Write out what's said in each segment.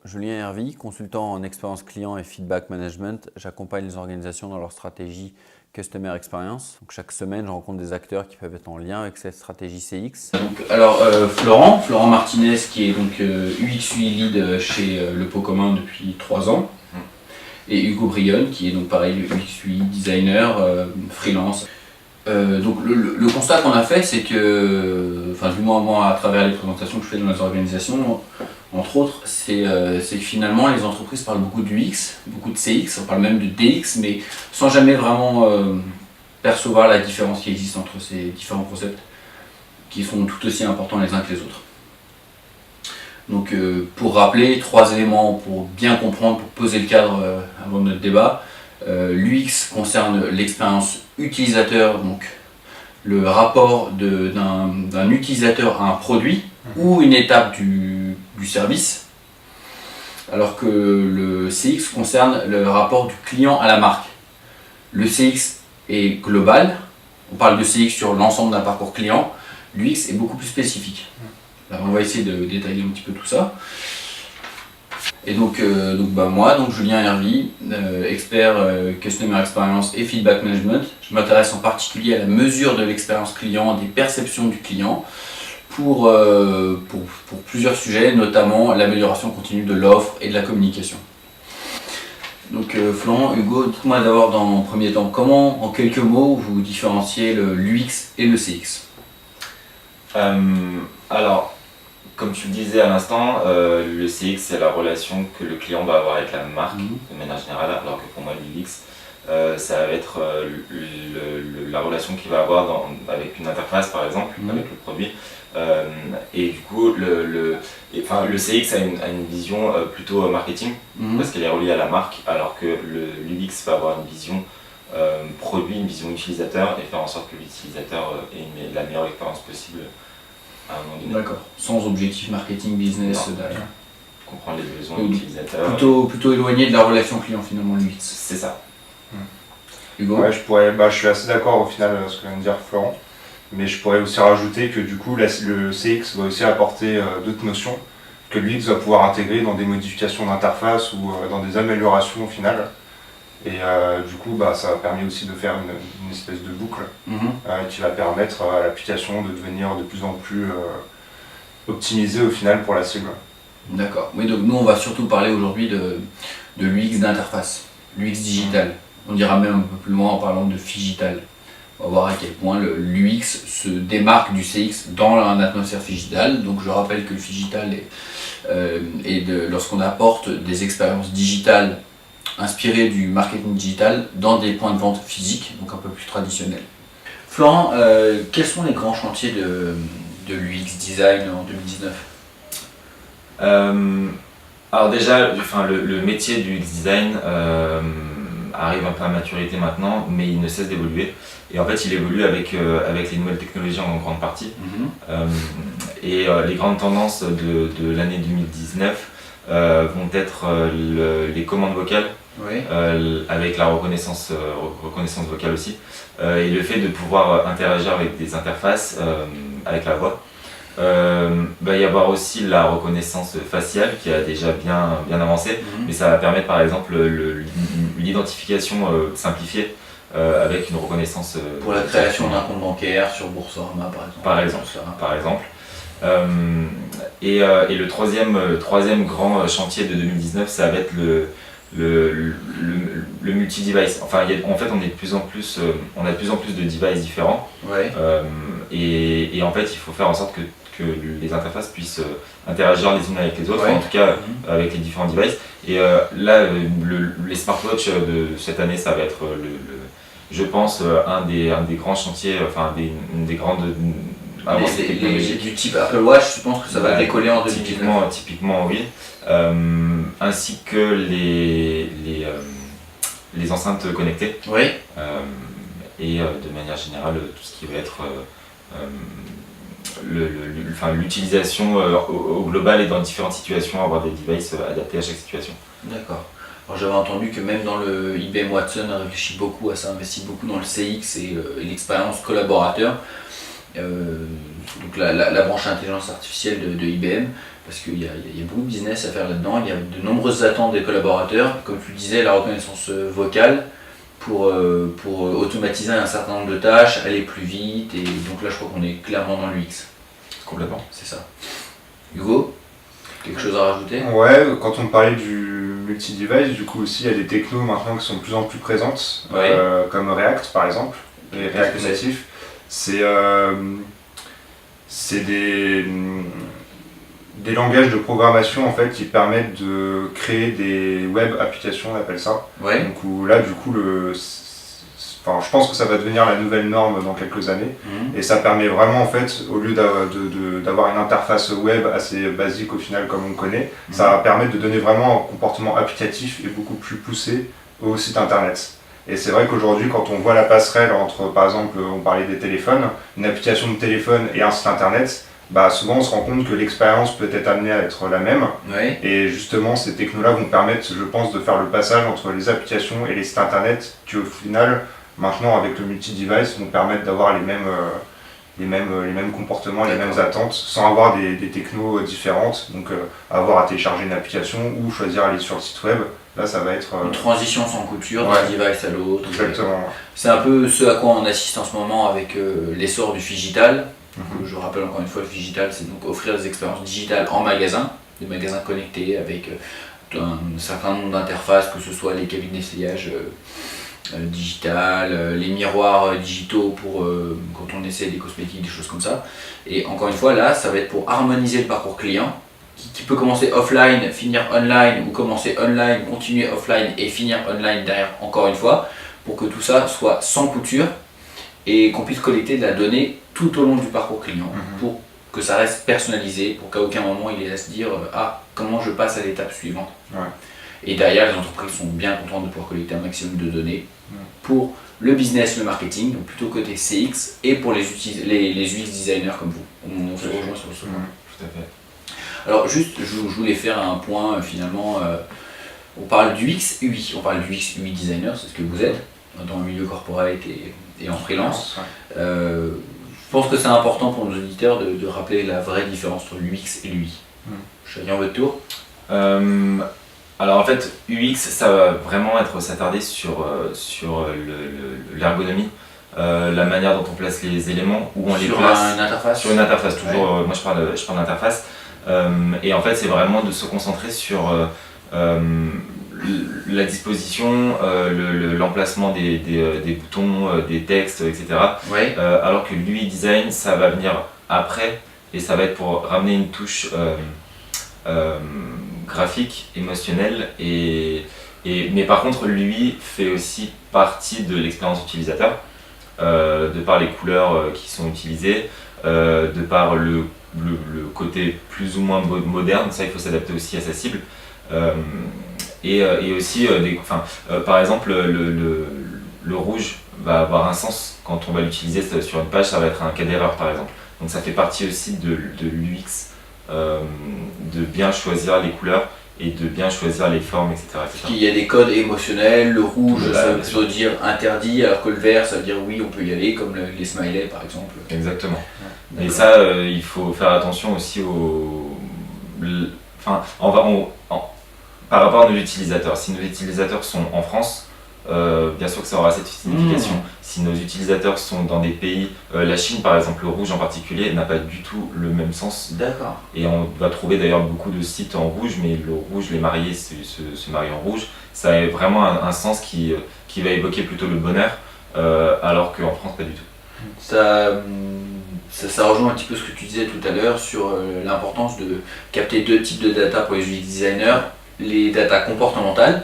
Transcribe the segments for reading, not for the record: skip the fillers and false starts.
Julien Hervy, consultant en expérience client et feedback management. J'accompagne les organisations dans leur stratégie Customer Experience. Donc, chaque semaine, je rencontre des acteurs qui peuvent être en lien avec cette stratégie CX. Florent Martinez, qui est donc UX UI lead chez Le Pot Commun depuis 3 ans. Et Hugo Brionne, qui est donc pareil, UX UI designer, freelance. Donc le constat qu'on a fait, c'est que, du moins moi à travers les présentations que je fais dans les organisations, entre autres, c'est que finalement les entreprises parlent beaucoup de UX, beaucoup de CX, on parle même de DX, mais sans jamais vraiment percevoir la différence qui existe entre ces différents concepts, qui sont tout aussi importants les uns que les autres. Donc pour rappeler 3 éléments pour bien comprendre, pour poser le cadre avant notre débat. L'UX concerne l'expérience utilisateur, donc le rapport d'un utilisateur à un produit ou une étape du service, alors que le CX concerne le rapport du client à la marque. Le CX est global, on parle de CX sur l'ensemble d'un parcours client, l'UX est beaucoup plus spécifique. Alors on va essayer de détailler un petit peu tout ça. Et donc moi, Julien Hervy, expert Customer Experience et Feedback Management, je m'intéresse en particulier à la mesure de l'expérience client, des perceptions du client, pour plusieurs sujets, notamment l'amélioration continue de l'offre et de la communication. Donc Florent, Hugo, dites-moi d'abord dans un premier temps, comment en quelques mots vous différenciez l'UX et le CX? Alors, comme tu le disais à l'instant, le CX c'est la relation que le client va avoir avec la marque de manière générale, alors que pour moi l'UX ça va être la relation qu'il va avoir avec une interface par exemple, avec le produit. Et du coup le CX a une vision plutôt marketing, parce qu'elle est reliée à la marque, alors que l'UX va avoir une vision produit, une vision utilisateur, et faire en sorte que l'utilisateur ait la meilleure expérience possible. D'accord, sans objectif marketing business derrière. Comprendre les besoins de l'utilisateur. Plutôt éloigné de la relation client finalement, l'UX. C'est ça. Hugo? Ouais, je suis assez d'accord au final avec ce que vient de dire Florent, mais je pourrais aussi rajouter que du coup le CX va aussi apporter d'autres notions que l'UX va pouvoir intégrer dans des modifications d'interface ou dans des améliorations au final. Et du coup, ça permet aussi de faire une espèce de boucle qui va permettre à l'application de devenir de plus en plus optimisée au final pour la cible. D'accord. Oui, donc nous on va surtout parler aujourd'hui de l'UX d'interface, l'UX digital. On dira même un peu plus loin en parlant de Phygital. On va voir à quel point l'UX se démarque du CX dans un atmosphère Phygital. Donc je rappelle que le Phygital lorsqu'on apporte des expériences digitales inspiré du marketing digital dans des points de vente physiques, donc un peu plus traditionnels. Florent, quels sont les grands chantiers de l'UX design en 2019? Alors déjà, le métier du UX design arrive un peu à maturité maintenant, mais il ne cesse d'évoluer. Et en fait, il évolue avec les nouvelles technologies en grande partie. Et les grandes tendances de l'année 2019 vont être les commandes vocales, avec la reconnaissance vocale aussi, et le fait de pouvoir interagir avec des interfaces avec la voix. Il y avoir aussi la reconnaissance faciale qui a déjà bien avancé, mais ça va permettre par exemple l'identification simplifiée avec une reconnaissance pour la création d'un compte bancaire sur Boursorama par exemple. Par exemple. Et le troisième grand chantier de 2019, ça va être le multi-device. En fait, on a de plus en plus de devices différents. Et en fait, il faut faire en sorte que les interfaces puissent interagir les unes avec les autres, en tout cas avec les différents devices. Et là, les smartwatches de cette année, ça va être je pense un des grands chantiers, une des grandes avancées technologiques. Du type Apple Watch, je pense que ça va décoller en 2019. Typiquement oui. Ainsi que les enceintes connectées. Et de manière générale, tout ce qui va être l'utilisation au global et dans différentes situations, avoir des devices adaptés à chaque situation. D'accord. Alors j'avais entendu que même dans le IBM Watson réfléchit beaucoup à ça, investit beaucoup dans le CX et l'expérience collaborateur. Donc la branche intelligence artificielle de IBM, parce qu'il y a beaucoup de business à faire là-dedans, il y a de nombreuses attentes des collaborateurs, comme tu le disais, la reconnaissance vocale pour automatiser un certain nombre de tâches, aller plus vite, et donc là je crois qu'on est clairement dans l'UX. Complètement. C'est ça. Hugo, quelque chose à rajouter? Ouais, quand on parlait du multi-device, du coup aussi il y a des technos maintenant qui sont de plus en plus présentes, Ouais. comme React par exemple, et React Qu'est-ce que Native. C'est des langages de programmation en fait qui permettent de créer des web applications, on appelle ça. Ouais. Donc où là du coup je pense que ça va devenir la nouvelle norme dans quelques années. Et ça permet vraiment en fait, au lieu d'avoir une interface web assez basique au final comme on connaît, ça va permettre de donner vraiment un comportement applicatif et beaucoup plus poussé au site internet. Et c'est vrai qu'aujourd'hui quand on voit la passerelle entre, par exemple, on parlait des téléphones, une application de téléphone et un site internet, bah souvent on se rend compte que l'expérience peut être amenée à être la même. Ouais. Et justement ces technos-là vont permettre, je pense, de faire le passage entre les applications et les sites internet qui au final, maintenant avec le multi-device, vont permettre d'avoir les mêmes comportements, les mêmes attentes, sans avoir des technos différentes. Donc avoir à télécharger une application ou choisir aller sur le site web, là ça va être... Une transition sans couture Ouais. d'un device à l'autre. Exactement. C'est un peu ce à quoi on assiste en ce moment avec l'essor du phygital. Donc, je rappelle encore une fois, le phygital, c'est donc offrir des expériences digitales en magasin, des magasins connectés avec un certain nombre d'interfaces, que ce soit les cabines d'essayage digitales, les miroirs digitaux pour quand on essaie des cosmétiques, des choses comme ça. Et encore une fois, là, ça va être pour harmoniser le parcours client, qui peut commencer offline, finir online, ou commencer online, continuer offline et finir online derrière, encore une fois, pour que tout ça soit sans couture et qu'on puisse collecter de la donnée tout au long du parcours client pour que ça reste personnalisé, pour qu'à aucun moment il ait à se dire ah, comment je passe à l'étape suivante. Ouais. Et derrière, les entreprises sont bien contentes de pouvoir collecter un maximum de données pour le business, le marketing, donc plutôt côté CX, et pour les UX designers comme vous. On se rejoint sur ce point. Tout à fait. Alors juste, je voulais faire un point finalement, on parle du UX UI, on parle du UX UI designer, c'est ce que vous êtes dans le milieu corporate et en freelance. Ouais. Je pense que c'est important pour nos auditeurs de rappeler la vraie différence entre l'UX et l'UI. Chacun votre tour. Alors en fait, UX, ça va vraiment être s'attarder sur l'ergonomie, la manière dont on place les éléments, où on les place. Sur une interface. Sur une interface, toujours. Moi je parle d'interface. Et en fait, c'est vraiment de se concentrer sur la disposition, l'emplacement des boutons, des textes, etc. Ouais. Alors que l'UI design, ça va venir après et ça va être pour ramener une touche graphique, émotionnelle. Mais par contre, l'UI fait aussi partie de l'expérience utilisateur, de par les couleurs qui sont utilisées, de par le côté plus ou moins moderne, ça il faut s'adapter aussi à sa cible. Et aussi, par exemple, le rouge va avoir un sens quand on va l'utiliser sur une page, ça va être un cas d'erreur par exemple. Donc ça fait partie aussi de l'UX, de bien choisir les couleurs et de bien choisir les formes, etc. Il y a des codes émotionnels, le rouge Bah, ça veut plutôt dire interdit, alors que le vert ça veut dire oui on peut y aller, comme les smileys par exemple. Exactement. Et D'accord. ça, il faut faire attention aussi par rapport à nos utilisateurs. Si nos utilisateurs sont en France, bien sûr que ça aura cette signification. Si nos utilisateurs sont dans des pays, la Chine par exemple, le rouge en particulier, n'a pas du tout le même sens. D'accord. Et on va trouver d'ailleurs beaucoup de sites en rouge, mais le rouge, les mariés se marient en rouge. Ça a vraiment un sens qui va évoquer plutôt le bonheur, alors qu'en France, pas du tout. Ça rejoint un petit peu ce que tu disais tout à l'heure sur l'importance de capter deux types de data pour les UX designers. Les data comportementales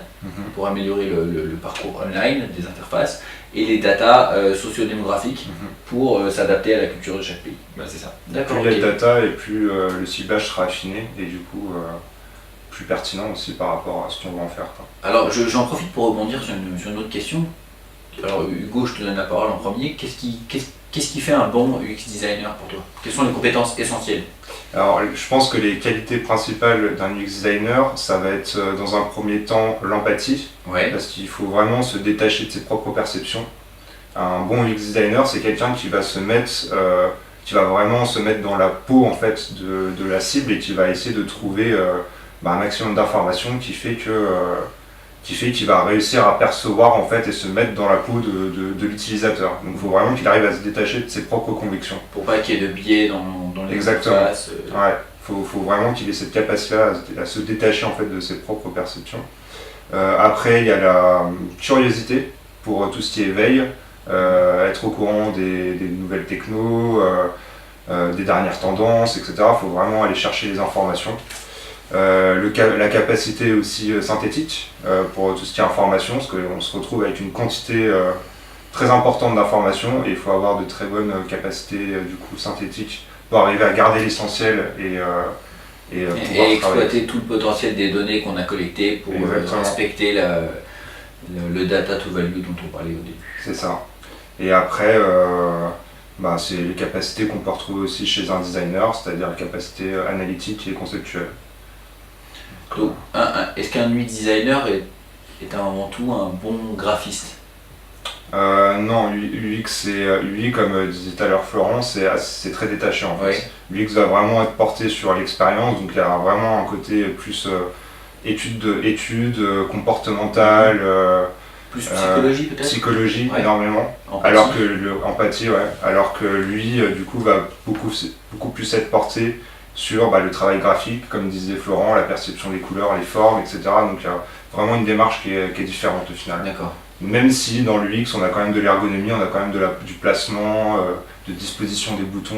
pour améliorer le parcours online des interfaces et les data sociodémographiques pour s'adapter à la culture de chaque pays. Bah, c'est ça. D'accord. Plus il y a Ok. de data et plus le ciblage sera affiné et du coup plus pertinent aussi par rapport à ce qu'on va en faire, quoi. Alors j'en profite pour rebondir sur une autre question. Alors Hugo, je te donne la parole en premier. Qu'est-ce qui fait un bon UX designer pour toi? Quelles sont les compétences essentielles? Alors je pense que les qualités principales d'un UX designer, ça va être dans un premier temps l'empathie, Ouais. parce qu'il faut vraiment se détacher de ses propres perceptions. Un bon UX designer, c'est quelqu'un qui va se mettre qui va vraiment se mettre dans la peau en fait de la cible et qui va essayer de trouver un maximum d'informations qui fait qu'il va réussir à percevoir en fait et se mettre dans la peau de l'utilisateur. Donc il faut vraiment qu'il arrive à se détacher de ses propres convictions. Pour pas qu'il y ait de biais dans les Exactement. interfaces. Ouais, faut vraiment qu'il ait cette capacité à se détacher en fait de ses propres perceptions. Après il y a la curiosité pour tout ce qui est veille, être au courant des nouvelles technos, des dernières tendances, etc. Il faut vraiment aller chercher les informations. La capacité aussi synthétique pour tout ce qui est information, parce qu'on se retrouve avec une quantité très importante d'informations et il faut avoir de très bonnes capacités du coup synthétiques pour arriver à garder l'essentiel et pouvoir exploiter tout le potentiel des données qu'on a collectées pour respecter le data to value dont on parlait au début. C'est ça. Et après, c'est les capacités qu'on peut retrouver aussi chez un designer, c'est-à-dire la capacité analytique et conceptuelle. Donc, est-ce qu'un UI designer est avant tout un bon graphiste? Non, UX, UI, comme disait tout à l'heure Florent, c'est très détaché en fait. UX va vraiment être porté sur l'expérience, donc il y a vraiment un côté plus étude comportementale, plus psychologie peut-être. Psychologie énormément. Empathie. Alors que lui du coup va beaucoup plus être porté sur le travail graphique, comme disait Florent, la perception des couleurs, les formes, etc. Donc il y a vraiment une démarche qui est différente au final. D'accord. Même si dans l'UX on a quand même de l'ergonomie, on a quand même du placement, de disposition des boutons,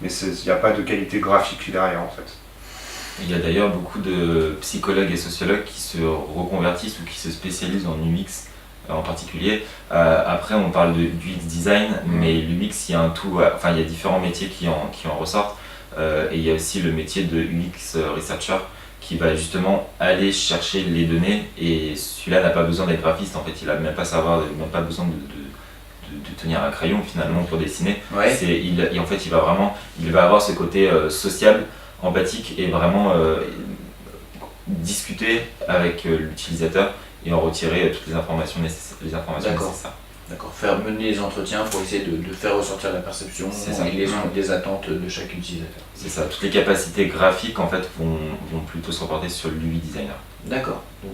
mais il n'y a pas de qualité graphique derrière en fait. Il y a d'ailleurs beaucoup de psychologues et sociologues qui se reconvertissent ou qui se spécialisent en UX en particulier. Après on parle du UX design, mais l'UX il y a il y a différents métiers qui en ressortent. Et il y a aussi le métier de UX researcher qui va justement aller chercher les données, et celui-là n'a pas besoin d'être graphiste en fait, il n'a même pas besoin de tenir un crayon finalement pour dessiner. Ouais. Il va avoir ce côté sociable, empathique et vraiment discuter avec l'utilisateur et en retirer toutes les informations nécessaires. D'accord, faire mener les entretiens pour essayer de faire ressortir la perception et les attentes de chaque utilisateur. C'est ça, toutes les capacités graphiques en fait vont plutôt se reporter sur l'UI designer. D'accord. Donc